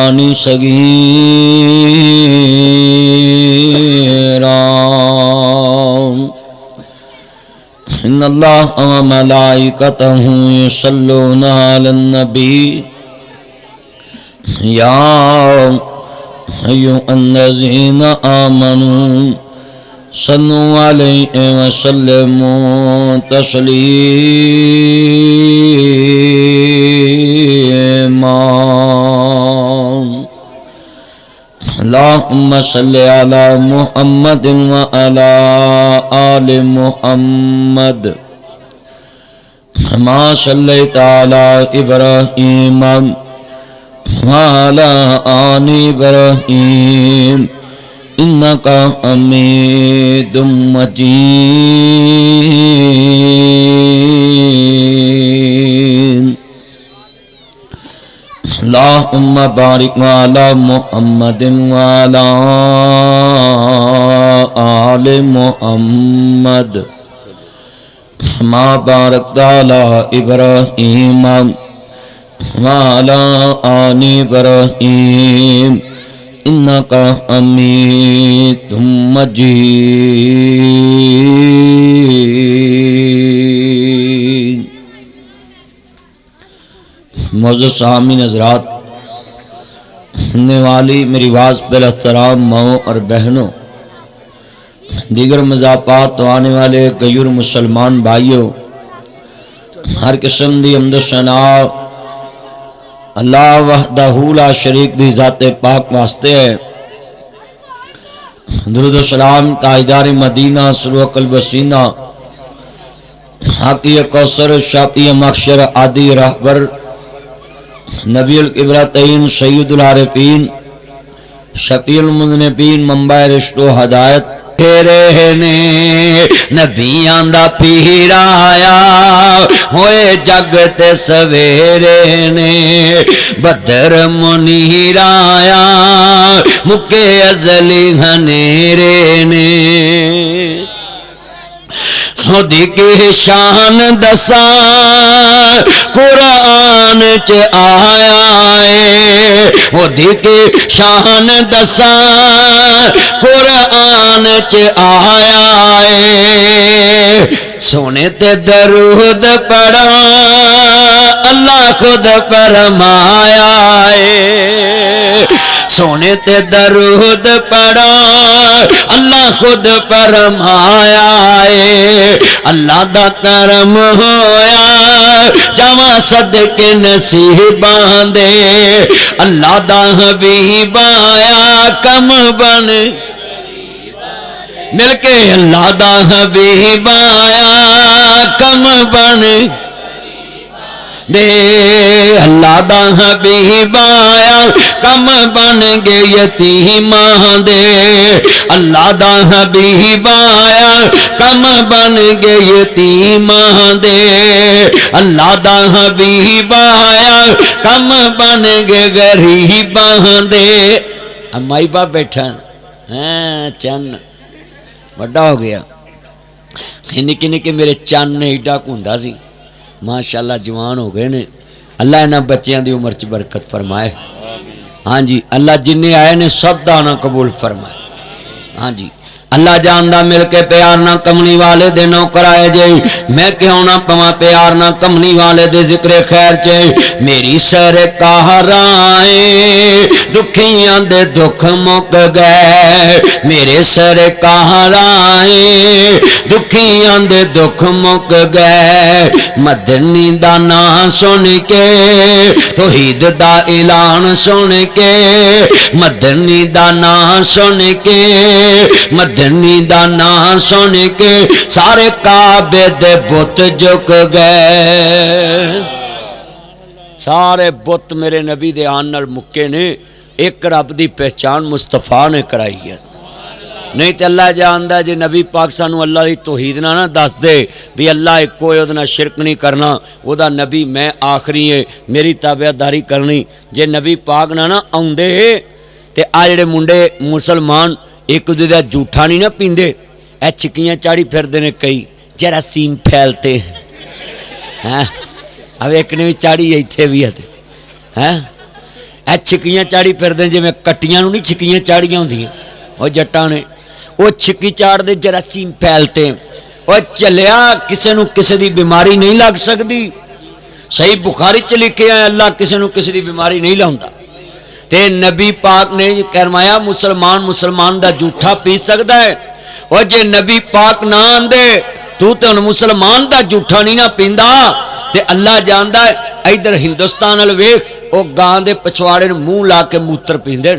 كان صغيرا إن الله وملائكته يصلون على النبي يا أيها الذين آمنوا صلوا عليه وسلموا تسليما اللهم صل على محمد وعلى آل محمد كما صليت على إبراهيم وعلى آل إبراهيم إنك حميد مجيد اللهم بارك على محمد وعلى آل محمد كما باركت على إبراهيم وعلى آل إبراهيم إنك حميد مجيد معزز سامعین حضرات، سننے والی میری آواز پر احترام ماؤں اور بہنوں، دیگر مضافات تو آنے والے غیر مسلمان بھائیوں، ہر قسم دی حمد و ثنا اللہ وحدہ لا شریک دی ذات پاک واسطے ہے۔ درود و سلام تاجدار مدینہ سرور قلب سینہ حاقی کوثر شافی محشر عادی رہبر نبی القبلتین سید العارفین شفیع المذنبین منبع رشد و ہدایت تیرے نے نبیاں دا پیر آیا ہوئے جگ تے سویرے نے بدر منیر آیا مکے ازلی ہنیرے نے خودی کی شان دسا قرآن چ آیا ہے، خودی کی شان دسا قرآن چ آیا ہے، سونے تے درود پڑھا اللہ خود فرمایا ہے، سونے تے درود پڑھا اللہ خود فرمایا ہے، اللہ دا کرم ہویا جواں صدقے نصیباں دے، اللہ دا حبیب آیا کم بن مل کے، اللہ دا حبیب آیا کم بن دے، اللہ دا حبیب آیا کم بن گے یتیماں دے، اللہ دا حبیب آیا کم بن گے یتیماں دے، اللہ دا حبیب آیا کم بن گے غریباں دے۔ اب مائی باپ بیٹھا ہاں چن بڑا ہو گیا، نکے نکے میرے چن نے ایڈا کھوندا سی، ماشاءاللہ جوان ہو گئے نے، اللہ انہاں بچیاں دی عمر چ برکت فرمائے، ہاں جی اللہ جنہیں آئے نے سب دانا قبول فرمائے، ہاں جی اللہ جاندہ مل کے پیار نہ کمنی والے دے نو کرائے جے، میں کیوں نہ پواں پیار نہ کمنی والے دے ذکر خیر چے، میری سرکار آئے دکھیاں دے دکھ مک گئے، میرے سرکار آئے دکھیاں دے دکھ مک گئے، مدنی دا نام سن کے توحید دا اعلان سن کے، مدنی دا نام سن کے، مدنی دا نام سن کے سارے کعبے دے بت جھک گئے، سارے بت میرے نبی دے آن نال مکے نے، ایک رب دی پہچان مصطفیٰ نے کرائی ہے، نہیں تے اللہ جاندا جے نبی پاک سانو اللہ دی توحید نہ دس دے بھی اللہ ایک کوئی اودے نال شرک نہیں کرنا، او دا نبی میں آخری ہے میری تابعداری کرنی، جے نبی پاک نہ آوندے تے آ جڑے منڈے مسلمان ایک دوسرے دا جھوٹا نہیں نہ پیندے، اے چکیاں چاڑی پھردے نے کئی جراثیم پھیلتے ہیں، اب ایک نے بھی چاڑی ایتھے بھی ہے، اے چھکیاں چاڑی پھردے جویں کٹیاں نوں نہیں چھکیاں چاڑیاں ہوندیاں او جٹاں نے وہ چھکی چاڑ دے جراثیم پھیلتے وہ چلیا کسے نو کسے دی بیماری نہیں لگ سکتی صحیح بخاری چ لکھے ہیں اللہ کسے نو کسے دی بیماری نہیں لاؤندا تے نبی پاک نے فرمایا مسلمان دا جھوٹا پی سکدا ہے اور جے نبی پاک نہ آندے تو تے ہن مسلمان دا جھوٹا نہیں نہ پیندا تے اللہ جاندا ہے ادھر ہندوستان ول ویکھ او گاں دے پچھواڑے نوں منہ لا کے موتر پیندے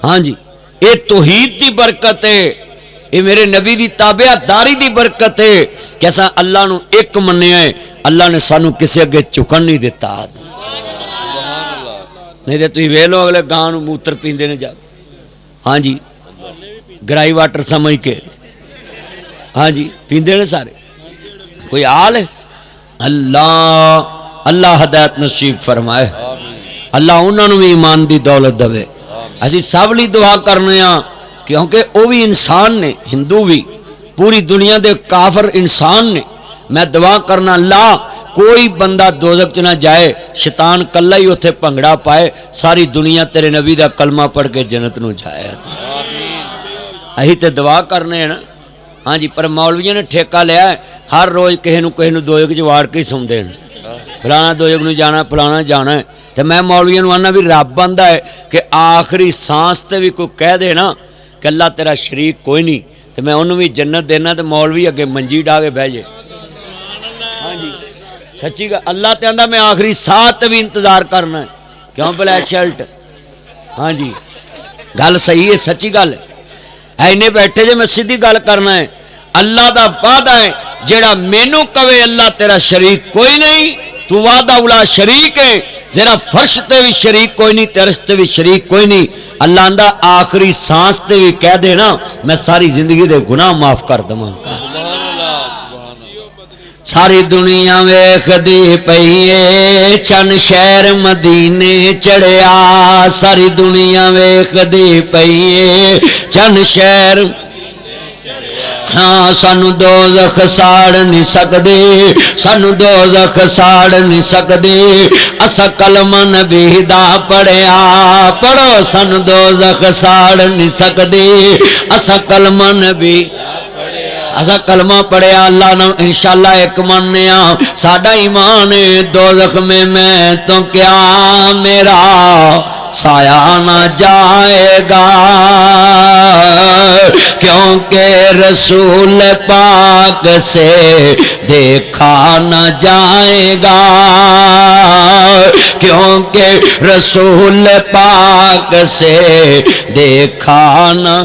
ہاں جی یہ توحید دی برکت ہے یہ میرے نبی دی تابع داری دی برکت ہے کہ ایسا اللہ نو ایک منیا ہے اللہ نے سانو کسے اگے چکن نہیں دیتا نہیں تے تسی ویکھ لو اگلے گاں نو موتر پیندے نے جا ہاں جی گرائی واٹر سمجھ کے ہاں جی پیندے نے سارے کوئی حال ہے اللہ ہدایت نصیب فرمائے اللہ انہاں نو بھی ایمان دی دولت دے اسی سب لی دعا کرنے ہاں کیونکہ وہ بھی انسان نے ہندو بھی پوری دنیا دے کافر انسان نے میں دعا کرنا اللہ کوئی بندہ دوزخ چ نہ جائے شیطان کلا ہی اتنے بھنگڑا پائے ساری دنیا تیرے نبی دا کلمہ پڑھ کے جنت نو جائے اہی تے دعا کرنے ہیں نا ہاں جی پر مولویوں نے ٹھیکہ لیا ہے ہر روز کہے نو دوزخ چ واڑ کے سوندے ہیں فلانا دوزخ نو جانا فلانا جانا ہے تو میں مولویوں نو آنا بھی رب بندہ ہے کہ آخری سانس تے بھی کوئی کہہ دے نا کہ اللہ تیرا شریک کوئی نہیں تو میں انہوں بھی جنت دینا تو مولوی اگے منجی ڈا کے بہ جائے ہاں جی سچی گا اللہ تے آندا میں آخری ساتھ بھی انتظار کرنا ہے کیوں بلیک شرٹ ہاں جی گل صحیح ہے سچی گل ہے اینے بیٹھے جے میں سیدھی گل کرنا ہے اللہ دا وعدہ ہے جیڑا مینوں کہے اللہ تیرا شریک کوئی نہیں تو وعدہ اولا شریک ہے ذرا فرش تے بھی شریک کوئی نہیں ترس تے بھی شریک کوئی نہیں اللہ آندا آخری سانس تے بھی کہہ دے نا میں ساری زندگی دے گناہ معاف کر دواں گا ساری دنیا ویکھ دی پئی چن شہر مدینے چڑھیا ساری دنیا ویکھ دی پئی چن شہر ہاں سانو دوزخ ساڑ نہیں سکدی سانو دوزخ ساڑ نہیں سکدی اسا کلمہ نبی دا پڑھیا پڑھو سانو دوزخ ساڑ نہیں سکدی اسا کلمہ نبی اسا کلمہ پڑھیا اللہ نے انشاءاللہ ایک منیا ساڈا ایمان دوزخ میں تو کیا میرا سایہ نہ جائے گا کیونکہ رسول پاک سے دیکھا نہ جائے گا کیونکہ رسول پاک سے دیکھا نہ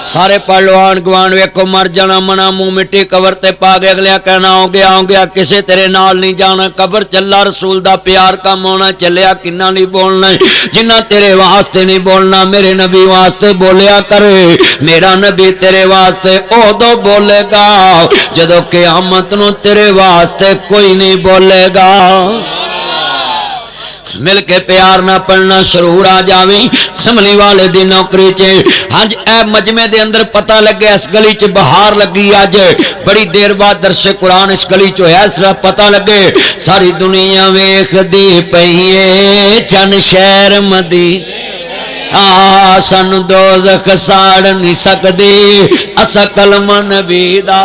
سارے پڑھوان گوان ویکھو مر جانا منا منہ مٹی قبر تے پا گئے اگلے کہنا ہو گیا کسے تیرے نال نہیں جانا قبر چلا رسول دا پیار کم ہونا چلیا کنہ نہیں بولنا جنہ تیرے واسطے نہیں بولنا میرے نبی واسطے بولیا کرے میرا نبی تیرے واسطے اودو بولے گا جدو قیامت نو تیرے واسطے کوئی نہیں بولے گا مل کے پیار نہ پڑھنا سرور آ جاویں حملی والے دی نوکری چ اج اے مجمع دے اندر پتہ لگے اس گلی چ بہار لگی اج بڑی دیر بعد درس قرآن اس گلی چ ہویا اس طرح پتہ لگے ساری دنیا ویکھ دی پئی چن شہر مدینے سن دوزخ ساڑ نہیں سکدی اسا کلمہ نبی دا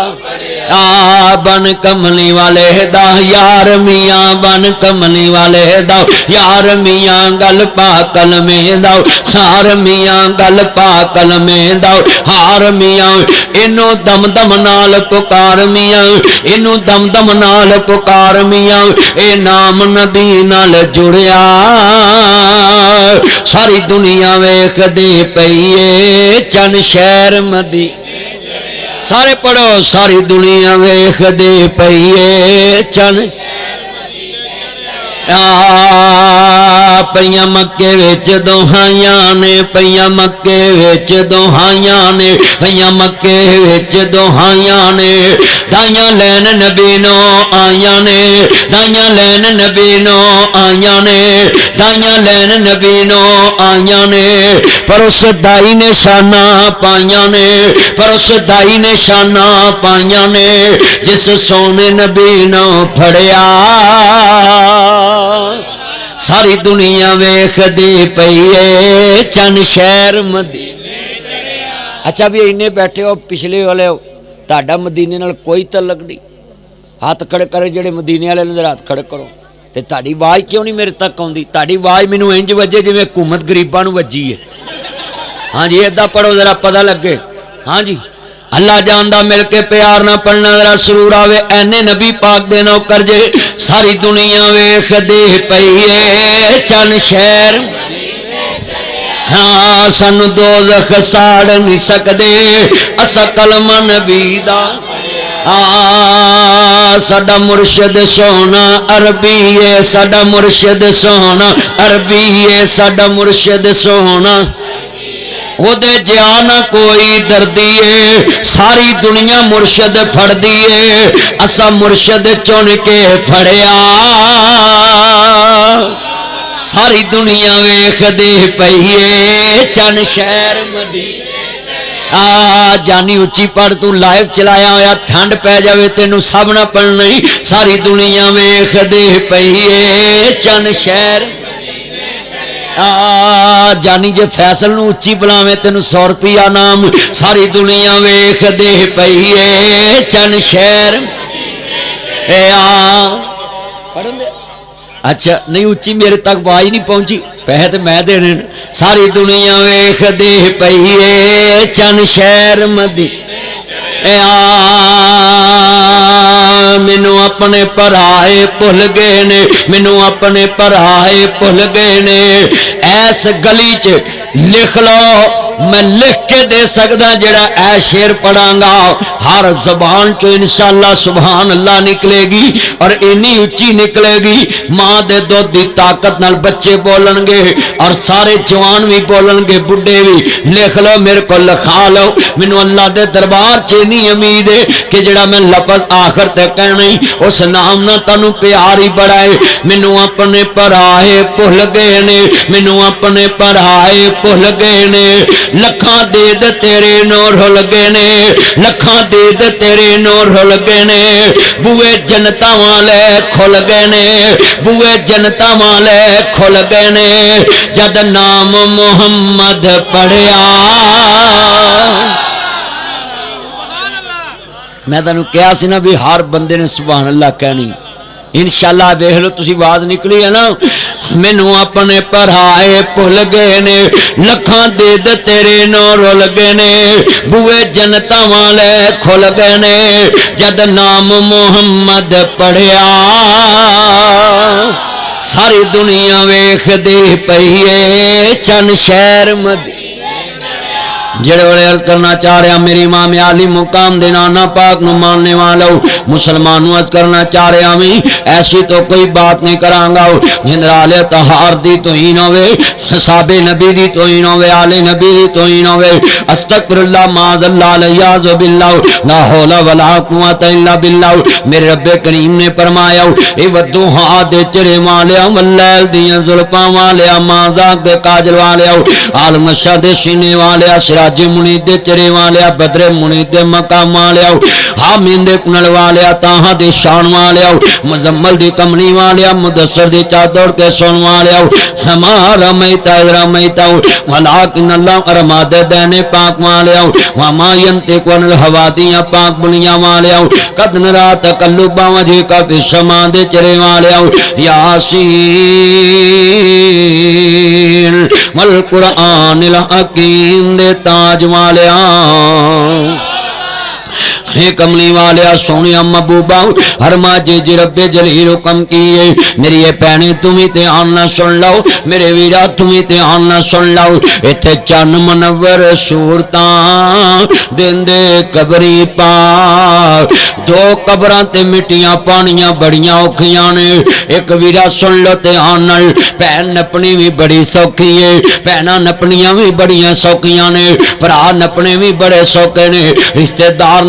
بن کملی والے دا یار میاں بن کملی والے دا یار میاں گل پا کلمے دا ہار میاں گل پا کلمے دا ہار میاں اینو دم دم نال پکار میاں اینو دم دم نال پکار میاں اے نام نبی نال جڑیا ساری دنیا ویکھ دے پئی چن شہر مدینے سارے پڑھو ساری دنیا ویکھ دے پئی چن پئیاں مکے وچ دوہائیاں نے پئیاں مکے وچ دوہائیاں نے پئیاں مکے وچ دوہائیاں نے دائیاں لین نبی نو آیاں نے دائیاں لین نبی نو آیاں نے دائیاں لین نبی نو آیاں نے پر اس دائی نے شانہ پائیاں نے پر اس دائی نے شانہ پائیاں نے جس سونے نبی نو پھڑیا ساری دنیا ویکھدی پئی اے چند شہر مدینے. اچھا بھی اینے بیٹھے ہو پچھلے والے ہو تہاڈا مدینے نال کوئی تعلق نہیں. ہاتھ کھڑے کرے جڑے مدینے والے نے ہاتھ کھڑے کرو. تے تہاڈی آواز کیوں نہیں میرے تک آؤندی؟ تہاڈی آواز مینوں انج وجے جویں حکومت غریباں نوں وجی ہے. ہاں جی ادا پڑھو ذرا پتہ لگے. ہاں جی اللہ جاندا مل کے پیار نہ پڑھنا ذرا سرور آوے. اینے نبی پاک دے نوکر جے ساری دنیا ویکھدی پئی اے چند شہر. ہاں سانو دوزخ ساڑ نہیں سکدے اسا کلمہ نبی دا. ساڈا مرشد سونا عربی ہے ساڈا مرشد سونا عربی ہے ساڈا مرشد سونا. وہ دے جا نہ کوئی دردی ہے ساری دنیا مرشد پھڑدی ہے اسا مرشد چن کے پھڑیا. ساری دنیا ویکھدی پئی اے چند شہر مدینے. جانی اچھی پڑھ تو لائیو چلایا ہویا ٹھنڈ پہ جاوے تینوں سب نہ پڑھنا ہی. ساری دنیا ویکھدی پئی اے چند شہر. جانی جے فیصل نو اچھی بلاویں تینوں 100 روپیہ نام. ساری دنیا ویکھدی پئی اے چند شہر. پڑھن دے اچھا نہیں اچھی میرے تک آواز نہیں پہنچی پیسے تو میں دینے. ساری دنیا ویکھدی پئی اے چند شہر مدینے. مینوں اپنے پرائے بھل گئے نے مینوں اپنے پرائے بھل گئے نے. ایس گلی چ لکھ لو میں لکھ کے دے سکدا جڑا اے شعر پڑھاں گا ہر زبان چو انشاءاللہ سبحان اللہ نکلے گی اور اینی اچھی نکلے گی. ماں دے دودھ دی طاقت نال بچے بولن گے اور سارے جوان بھی بولن گے بڈھے بھی. لکھ لو میرے کو لکھا لو. مینوں اللہ دے دربار چ نہیں امید ہے کہ جڑا میں لفظ آخر تے کہنا ہی اس نام نہ تانوں پیار ہی بڑھائے. مینوں اپنے پرائے بھل گئے نے مینوں اپنے پرائے بھل گئے نے. لکھاں دید تیرے نو رل گئے نے لکھاں دید تیرے نو رل گئے نے. بوئے جنتاں والے کھل گئے نے بوئے جنتاں والے کھل گئے نے. جد نام محمد پڑھیا. میں تانوں کہا سی نا بھی ہر بندے نے سبحان اللہ کہنی. انشاءاللہ دیکھ لو تسی آواز نکلی ہے نا. مینوں اپنے پرائے بھل گئے نے لکھاں دید تیرے نو رل گئے نے. بوئے جنتاں والے کھل گئے نے جد نام محمد پڑھیا. ساری دنیا ویکھدی پئی اے چند شہر مدینے. جڑے والے عرض کرنا چاہ رہا میری امام عالی مقام دے نانا پاک نو ماننے والو مسلمانوں عرض کرنا چاہ رہا میں ایسی تو کوئی بات نہیں کران گا جندر آلے طہار دی توہین ہوئے صحابہ نبی دی توہین ہوئے آلے نبی دی توہین ہوئے. استغفر اللہ معاذ اللہ علیاذ باللہ لا حول ولا قوت الا باللہ. میرے رب کریم نے فرمایا اے ودوہا دے چرے والیا واللیل دیاں زلفاں والیا مازاق دے کاجل والیا عالم شاہ دے سینے والیا سراج منید دے چرے والیا بدر منید دے مقام والیا حامین دے کنل والیا تاہاں دے شان والیا مزمل دی کمنی والیا مدثر دی چادر کے سن والیا ہمارا میتا ادرامیتا ولیکن اللہ ارما دے دینے پاک والیا وما ینتق ون الحوادیاں پاک بنیا والیا قد نرا تقلبا وجہ کا فی السما دے چرے والیا یاسین والقرآن الحکیم دے تاج والیا کملی والیا سونیا محبوبہ ہر ماجی جی رب جلیل حکم کیے. میری یہ پہنے تمہیں تے آنا سن لو میرے ویرا تمہیں تے آنا سن لو. ایتھے چن منور صورتاں دن دے قبری پاک دو قبراں تے مٹیاں پانیاں بڑیاں اوکھیاں نے. ایک ویرا سن لو تے آنا پہن نپنی بھی بڑی سوکھی ہے پہنا نپنیاں بھی بڑیاں سوکھیاں نے. پرا نپنے بھی بڑے سوکھے نے رشتہ دار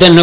3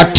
8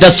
10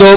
2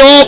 2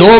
2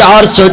400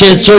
600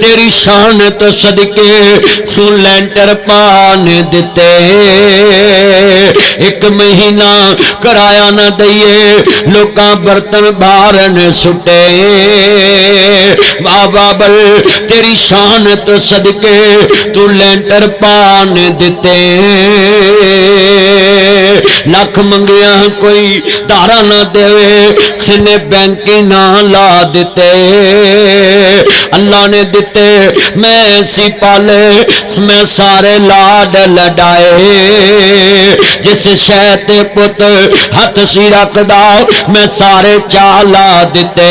تیری شان تو صدقے لینٹر پان دیتے ایک مہینہ کرایا نہ دئیے لوکاں برتن بارن سٹے بابل تیری شان تو صدقے تو لینٹر پان دیتے لکھ منگیا کوئی دارا نہ دے انہیں بینکی نہ لا دیتے اللہ نے دیتے میں سی پالے میں سارے لاڈ لڈائے جس شہد پت ہاتھ سی رکھ دا میں سارے چالا دیتے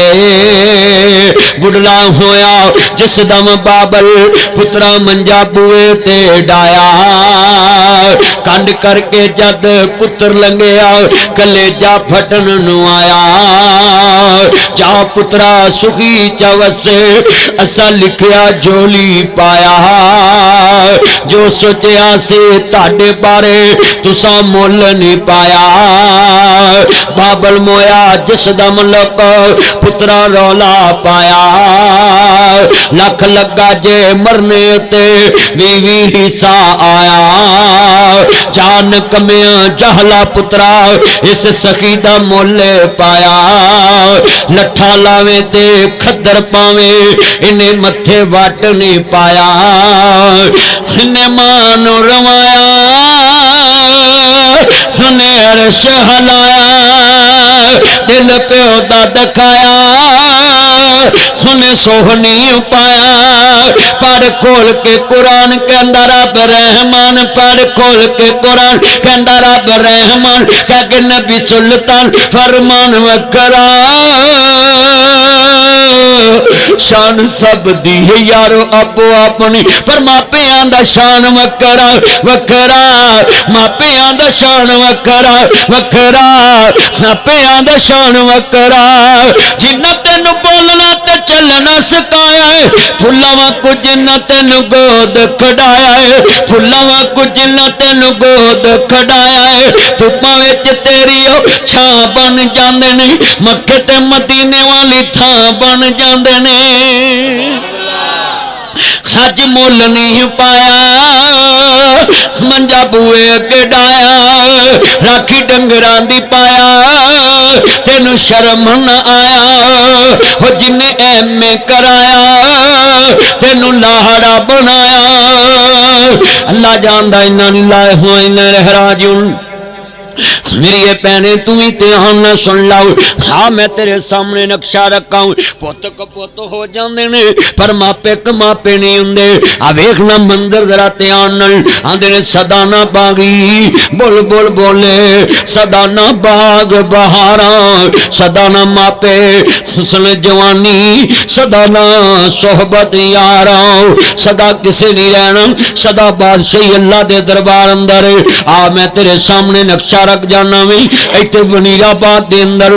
بڑھلا ہویا جس دم بابل پترا منجا بوئے تے ڈایا کنڈ کر کے جد پتر لنگیا کلیجا پھٹن نو آیا جا پترا سخی چوس اسا لکھیا جولی پایا جو سوچیا سے تاڑے بارے تسا مول نہیں پایا بابل مویا جس دم لک پترا رولا پایا لکھ لگا جے مرنے تے وی حصہ آیا جان کمیاں جہلا پترا اس سخی دا مول پایا لٹھا لاویں تے کھدر پاویں انہیں متھے واٹ نہیں پایا انہیں مان روایا انہیں عرش ہلایا دل پیو دا دکھایا انہیں سوہنی پایا پڑھ کھول کے قرآن کے اندر رب رحمان پڑھ کھول کے قرآن کے اندر رب رحمان کہ نبی سلطان فرمان وکرا شان سب دی ہے یارو ابو اپنی پر ماپیاں دا شان وکرا وکرا ماپیاں دا شان وکرا وکرا ماپیاں دا شان وکرا جنہ تینو بولنا تے چلنا سکایا ہے پھلاواں کو جنہ تینو گود کھڑایا ہے پھلاواں کو جنہ تینو گود کھڑایا ہے تو پاوچ تیری ہو چھاں بن جاندے نے مکے تے مدینے والی تھاں بن جاندے نے حج مول نہیں پایا منجا بوئے کے ڈایا راکھی ڈنگران دی پایا تینو شرم نہ آیا وہ جن ایم میں کرایا تینو لاہڑا بنایا اللہ جاندہ انہا للہ ہوا انہا راجعون میری یہ پہنے تمہیں تیہاں نہ سن لاؤ ہاں میں تیرے سامنے نقشہ رکھا ہوں پوت کو پوت ہو جاندے نے پر ماپے کماپے نہیں ہوندے اب ایکنا منظر ذرا تیہاں نل آندے نے صدانا باغی بول بول بولے صدانا باغ بہاراں صدانا ماپے حسن جوانی صدانا صحبت یاراں صدا کسے نہیں رہنا صدا بادشاہی اللہ دے دربار اندر آ میں تیرے سامنے نقشہ رکھ جانا میں ایتے بنیر آباد دے اندر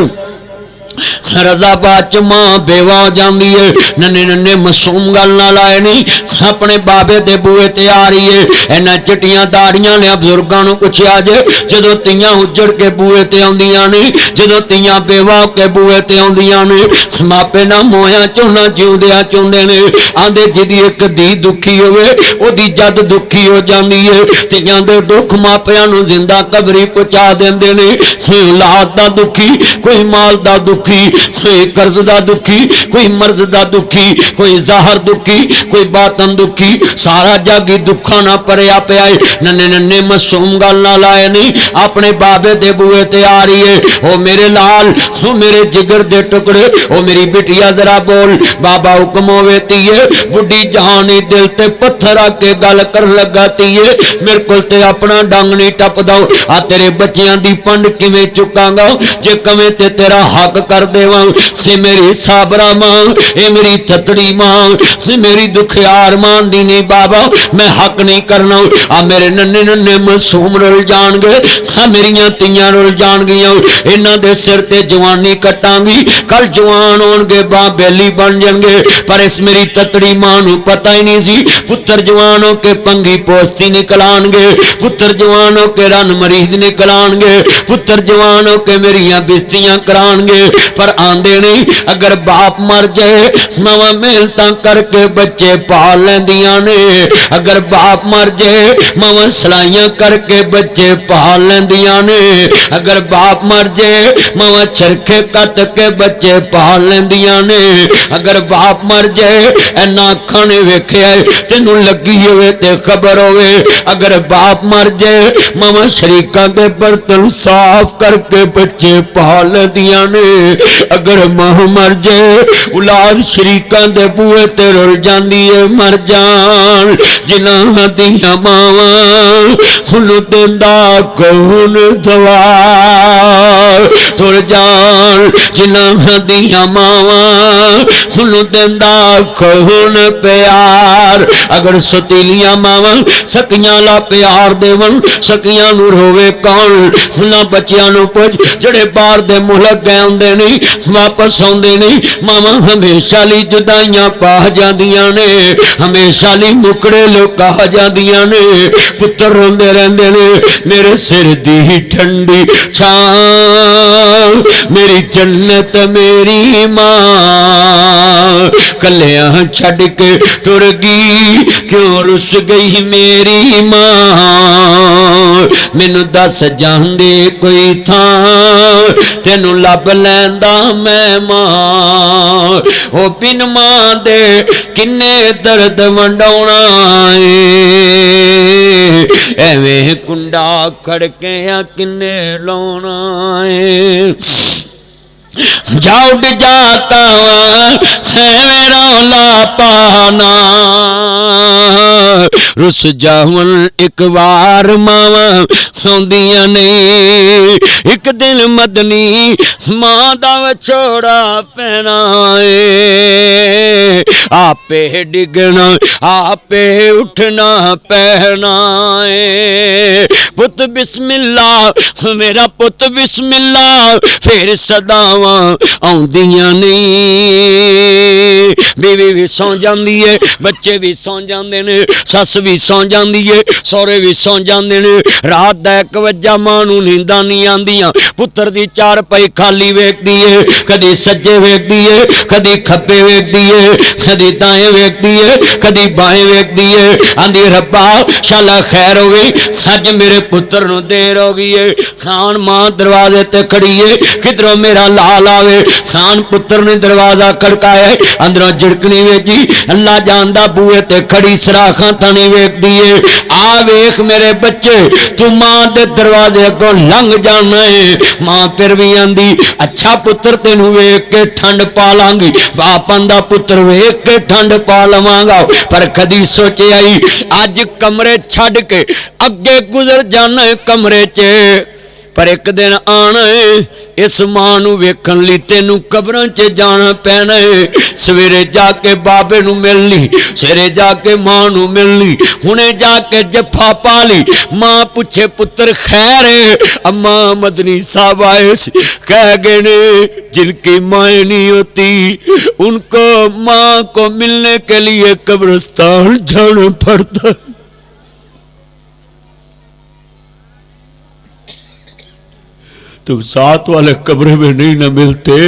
رضا باچ ماں بیوہ جاندی ہے ننے ننے مسوم گل نہ لائے نہیں اپنے بابے دے بوئے تے آ رہی ہے اینا چٹیاں داڑیاں نے بزرگانوں کچھ آجے جدو تیاں اجڑ کے بوئے تے آندیاں نے جدو تیاں بیوہ کے بوئے تے آندیاں نے ماپے نہ مویاں چونا جیوں دیا چوندے نے آندے جدی ایک دی دکھی ہوئے او دی جد دکھی ہو جاندی ہے تیاں دے دکھ ماپیاں نو زندہ قبری پچا دیندے نے اولاد دا دکھی کوئی مال دا دکھی کوئی قرض دا دکھی کوئی مرض دا دکھی کوئی ظاہر دکھی کوئی باطن دکھی سارا جاگی دکھا نہ پریا پہ آئے ننے ننے مسوم گل نہ لائے نہیں اپنے بابے دے بوئے تے آ رہی ہے او میرے لال او میرے جگر دے ٹکڑے او میری بٹیا ذرا بول بابا حکم ہوئے تیئے بڑی جہانی دل تے پتھر آکے گل کر لگاتی ہے میرے کل تے اپنا ڈانگنی ٹپ داؤ آ تیرے بچیاں دی پنڈ کمیں چکاں گا جے کمیں تے تیرا حق کر دے وہاں اے میری صابرہ ماں اے میری تتڑی ماں اے میری دکھیار ماں دینی بابا میں حق نہیں کرنا آ میرے ننے ننے مسوم رل جان گے آ میریاں تیاں رل جان گیاں انہاں دے سر تے جوانی کٹاں گی کل جوان ہون گے باں بیلی بن جان گے پر اس میری تتڑی ماں نو پتہ ہی نہیں سی پتر جوانوں کے پنگی پوستی نکلان گے پتر جوانوں کے رن مریض نکلان گے پتر جوانوں کے میریاں بستیاں کران گے پر آندے نہیں اگر باپ مر جائے ماواں محنتاں کر کے بچے پال لیندیاں نے اگر باپ مر جائے ماواں سلائیاں کر کے بچے پال لیندیاں نے اگر باپ مر جائے ماواں چرخے کٹ کے بچے پال لیندیاں نے اگر باپ مر جائے اینا اکھاں نے ویکھیا تینوں لگی ہوئے تے خبر ہوئے اگر باپ مر جائے ماواں شریکاں دے برتن صاف کر کے بچے پال لیندیاں نے اگر ماں مر جائے اولاد شریکاں دے بوئے تے رل جاندی ہے مر جان جنہاں دیاں ماواں انہوں دیندا کون دوا تر جان جنہاں دیاں ماواں انہوں دیندا کون پیار اگر ستیلیاں ماواں سکیاں لا پیار دیون سکیاں نو روے کون انہاں بچیاں نو پوچھ جڑے باہر دے ملک گئے ہوندے نہیں واپس آندے نہیں ماواں ہمیشہ لی جدائیاں پا جاندیاں نے ہمیشہ لی مکڑے لوکا جاندیاں نے پتر روندے رہندے نے میرے سر دی ٹھنڈی چھاں میری جنت میری ماں کلیاں چھڑ کے ٹر گئی کیوں رس گئی میری ماں مینوں دس جاندے کوئی تھاں تینوں لب لیندا میں ماں او بن ماں دے کنے درد ونڈاونا اے ایویں کنڈا کھڑکیاں کنے لاونا اے جا اٹھ جاتا ہے رولا پانا رس جاون ایک وار ماواں ہوندیاں نہیں ایک دن مدنی ماں دا وچھوڑا پینا اے آپے ڈگنا آپے اٹھنا پہنا اے پت بسم اللہ میرا پت بسم اللہ پھر صداواں آندیاں نہیں بیوی بھی سو جاندی ہے بچے بھی سو جاندے نے سس بھی سو جاندی ہے سورے بھی سو جاندے نے رات دا 1 وجہ ماں نوں نینداں نہیں آندیاں پتر دی 4 پائی خالی ویکھدی ہے کدی سجے ویکھدی ہے کدی کھبے ویکھدی ہے کدی دائیں ویکھدی ہے کدی بائیں ویکھدی ہے آندی ربا شالا خیر ہوئی اج میرے پتر نوں دیر ہو گئی ہے خان ماں دروازے تے کھڑی ہے کدھروں میرا لال آوے خان پتر نے دروازہ کھڑکایا اندروں جھڑکنی ویجی اللہ جاندا بوئے تے کھڑی سراخاں تھانی ویکھ دیے آ ویکھ میرے بچے تو ماں دے دروازے کو لنگ جانا ہے ماں پھر بھی آندی اچھا پتر تینوں ویکھ کے ٹھنڈ پا لانگی باپ آندا پتر ویکھ کے ٹھنڈ پا لواں گا پر کدی سوچے آئی اج کمرے چھڈ کے اگے گزر جانا ہے کمرے چ پر ایک دن آنا ہے اس ماں نو ویکھن لی تینوں قبراں چ جانا پینا ہے سویرے جا کے بابے نو ملنی سویرے جا کے ماں نو ملنی ہنے جا کے جفا پا لی ماں پوچھے پتر خیر ہے اماں مدنی صاحب آئے کہہ گئے نے جن کی مائیں نہیں ہوتی ان کو ماں کو ملنے کے لیے قبرستان جانا پڑتا ہے تم ساتھ والے کمرے میں نہیں نہ ملتے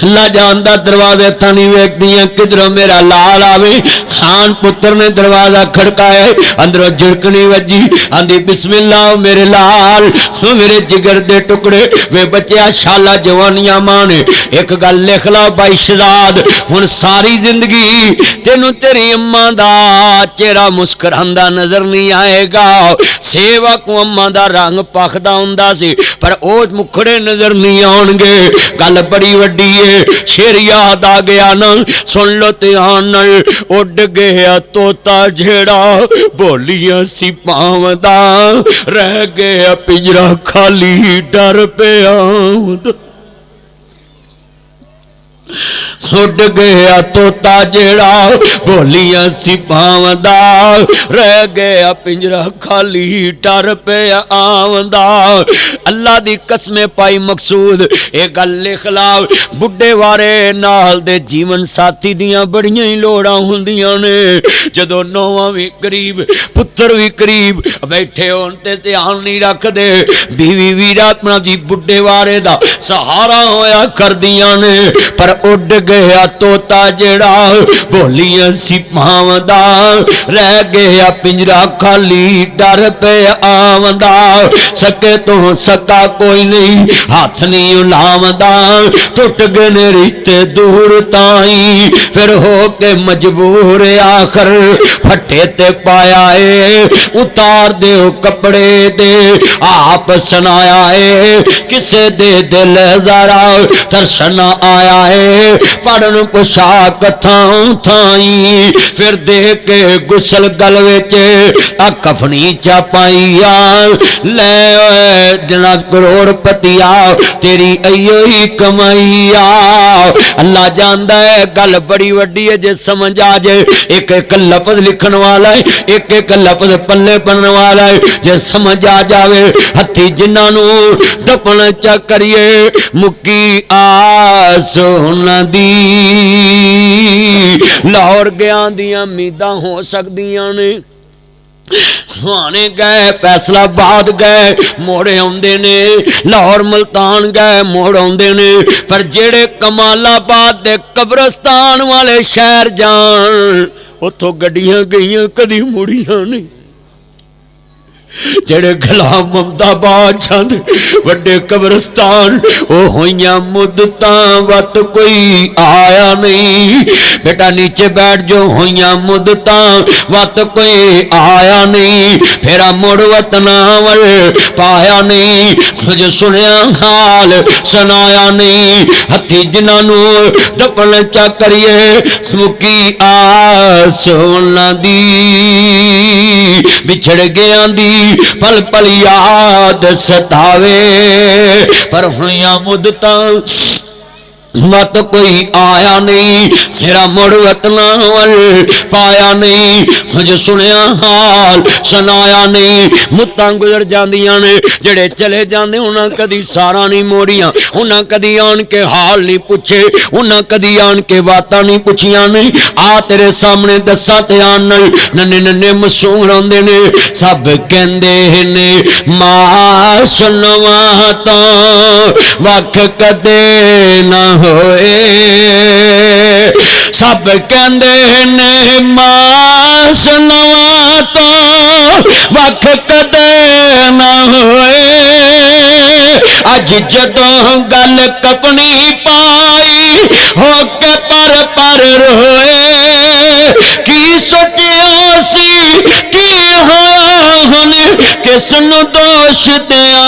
اللہ جاندا دروازے تھانی ویکھ دیاں کدھروں میرا لال آوے خان پتر نے دروازہ کھڑکایا اندروں جھڑکنی وجی آندی بسم اللہ میرے لال میرے جگر دے ٹکڑے وے بچیا شالا جوانیاں ماں نے ایک گل لکھ لا بائی شہزاد ہن ساری زندگی تینوں تیری اماں دا چہرہ مسکراندا نظر نہیں آئے گا سیوا کو اماں دا رنگ پکھدا ہوندا سی پر او مکھڑے نظر نہیں آن گے گل بڑی وڈی شیر یاد آ گیا نا سن لو دھیان نال اڈ گیا توتا جھیڑا بولیاں سی پاوندا رہ گیا پنجرا خالی ڈر پیا اڈ گیا توتا جڑا بولیاں سی پاوندا رہ گیا پنجرا خالی ٹر پیا آوندا اللہ دی قسمیں پائی مقصود اے گل لکھ لا بڈھے وارے نال دے جیون ساتھی دیاں بڑیاں ہی لوڑاں ہوندیاں نے جدوں نواں وی قریب پتر وی قریب بیٹھے ہون تے دھیان نہیں رکھ دے بیوی وی اپنا جی بڈھے وارے دا سہارا ہویا کردیاں نے پر اڈ گیا توتا جڑا بولیاں سی پاوندا رہ گیا پنجرا خالی ڈر پہ آوندا سکے تو سکا کوئی نہیں ہاتھ نہیں لاوندا ٹوٹ گئے رشتے دور تائیں پھر ہو کے مجبور آخر پھٹے تے پایا ہے اتار دے کپڑے دے آپ سنایا ہے کسے دے دل ذرا ترسنا آیا ہے پڑھن پوشاک تھاؤں تھائیں پھر دے کے گسل گلوے چے کفنی چاپائیا لے جنا کروڑ پتیا تیری ایو ہی کمائیا اللہ جاندہ ہے گل بڑی وڈی ہے جے سمجھ آ جائے ایک ایک لفظ لکھن والا ہے ایک ایک لفظ پلے پڑھنے والا ہے جے سمجھ آ جاوے ہتھی جنانو دفن چا کریے مکی آسون دی لاہور گیاں دیاں امیداں ہو سکدیاں نے گئے فیصلہ آباد گئے موڑے آندے نے لاہور ملتان گئے موڑ آندے نے پر جڑے کمال آباد دے قبرستان والے شہر جان اتھوں گڈیاں گئیاں کدی مڑیاں نہیں جڑے غلام محمد آباد چند وڈے قبرستان او ہوئیاں مدتاں وقت کوئی آیا نہیں بیٹا نیچے بیٹھ جو ہوئیاں مدتاں وقت کوئی آیا نہیں پھیرا مڑ وطن ول پایا نہیں جو سنیا حال سنایا نہیں ہتھی جنانو دفن چا کریے مکی آسون دی بچھڑ گیا دی پل پل یاد ستاوے پر ہویاں مدتاں مت کوئی آیا نہیں میرا مڑ وطن ول پایا نہیں مجھے سنیا حال سنایا نہیں متاں گزر جاندیاں نے جڑے چلے جاندے انہاں کدی سارا نہیں موڑیاں انہاں کدی آن کے حال نہیں پوچھے انہاں کدی آن کے باتاں نہیں پوچھیاں نہیں آ تیرے سامنے دساں تے آن ننے ننے معصوم روندے نے سب کہندے نے ماں سنواں تاں وکھ کدے نہ ہوئے سب کہندے نے ماں سنواں تو وکھ کدے نہ ہوئے اج جدوں گل کپنی پائی ہو کے پر پر روئے کی سوچیا سی کی ہویا ہن کس نو دوش دیاں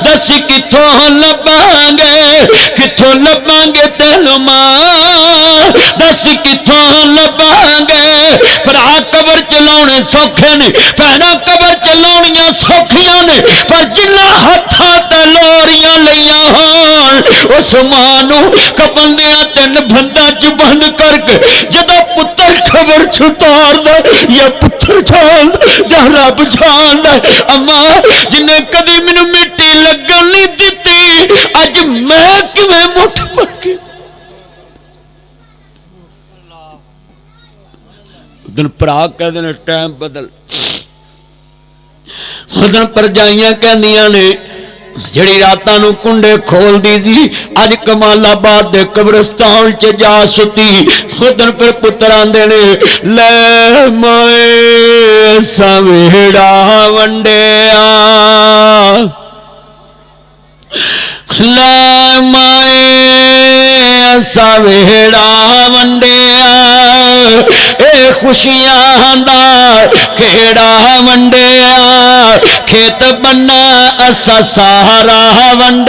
دس کتھوں لباں گے کتھوں لباں گے تینوں ماں دس کتھوں لباں گے بھرا قبر چلاونے سوکھے نے بھੈਣਾਂ قبر چلاونیاں سوکھیاں نے پر جنہ ہتھاں تے لوریاں لیاں ہون اس ماں نو کفن دیاں تن بنداں چ بند کر کے جدوں پتر قبر چھتار دے یا پتر جان یا رب جان دے اما جنہیں کدی مینوں مٹی لگن نہیں دتی اج میں کیویں مٹھ پر کے دن پرا کہندے نے ٹائم بدل دن پرجائیاں کہندیاں نے جڑی راتاں نو کنڈے کھول دی سی اج کمال آباد دے قبرستان چ جا ستی خودن پر پتر آندے نے لے مائے سویڑا ونڈیا لے مائے سویڑا ونڈیا اے خوشیاں دا کھیڑا ونڈیا کھیت بنا اسا سارا ونڈیا